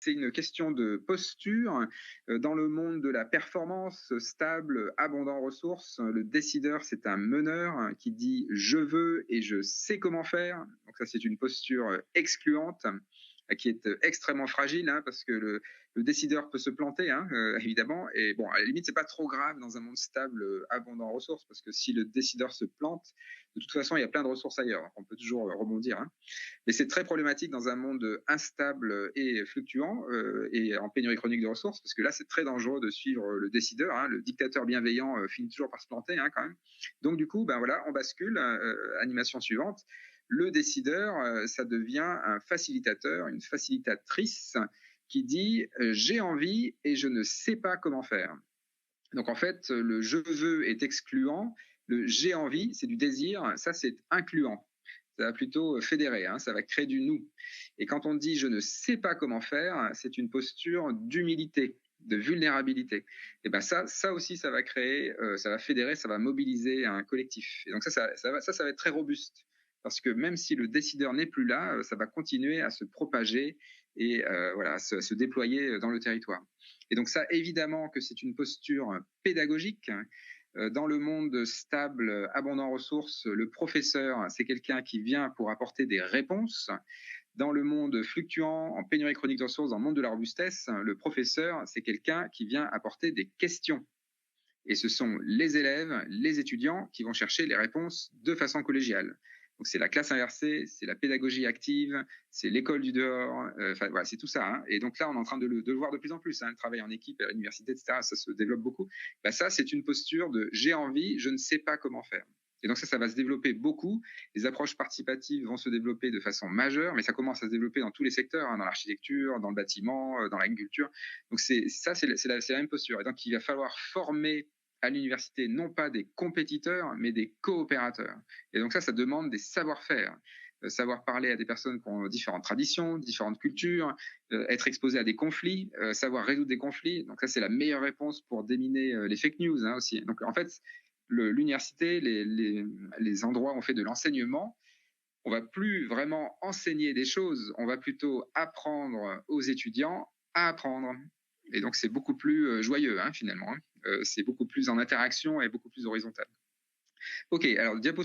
c'est une question de posture. Dans le monde de la performance stable, abondant en ressources, le décideur, c'est un meneur qui dit je veux et je sais comment faire. Donc ça, c'est une posture excluante qui est extrêmement fragile, parce que le décideur peut se planter, évidemment. Et bon, à la limite, c'est pas trop grave dans un monde stable, abondant en ressources, parce que si le décideur se plante, de toute façon, il y a plein de ressources ailleurs. On peut toujours rebondir. Mais c'est très problématique dans un monde instable et fluctuant et en pénurie chronique de ressources, parce que là, c'est très dangereux de suivre le décideur. Le dictateur bienveillant finit toujours par se planter, quand même. Donc, du coup, ben voilà, on bascule. Animation suivante. Le décideur, ça devient un facilitateur, une facilitatrice qui dit j'ai envie et je ne sais pas comment faire. Donc en fait, le je veux est excluant, le j'ai envie, c'est du désir, ça c'est incluant. Ça va plutôt fédérer, ça va créer du nous. Et quand on dit je ne sais pas comment faire, c'est une posture d'humilité, de vulnérabilité. Et ben ça aussi, ça va créer, ça va fédérer, ça va mobiliser un collectif. Et donc ça va être très robuste. Parce que même si le décideur n'est plus là, ça va continuer à se propager et voilà, se déployer dans le territoire. Et donc ça, évidemment que c'est une posture pédagogique. Dans le monde stable, abondant en ressources, le professeur, c'est quelqu'un qui vient pour apporter des réponses. Dans le monde fluctuant, en pénurie chronique de ressources, dans le monde de la robustesse, le professeur, c'est quelqu'un qui vient apporter des questions. Et ce sont les élèves, les étudiants qui vont chercher les réponses de façon collégiale. Donc c'est la classe inversée, c'est la pédagogie active, c'est l'école du dehors, voilà, c'est tout ça. Et donc là, on est en train de le voir de plus en plus. Le travail en équipe à l'université, etc., ça se développe beaucoup. Ça, c'est une posture de j'ai envie, je ne sais pas comment faire. Et donc ça va se développer beaucoup. Les approches participatives vont se développer de façon majeure, mais ça commence à se développer dans tous les secteurs, dans l'architecture, dans le bâtiment, dans l'agriculture. Donc c'est la même posture. Et donc il va falloir former à l'université non pas des compétiteurs, mais des coopérateurs. Et donc ça demande des savoir-faire. Savoir parler à des personnes qui ont différentes traditions, différentes cultures, être exposé à des conflits, savoir résoudre des conflits. Donc ça, c'est la meilleure réponse pour déminer les fake news aussi. Donc en fait, l'université, les endroits où on fait de l'enseignement, on va plus vraiment enseigner des choses, on va plutôt apprendre aux étudiants à apprendre. Et donc c'est beaucoup plus joyeux finalement. C'est beaucoup plus en interaction et beaucoup plus horizontal. Ok, alors diapo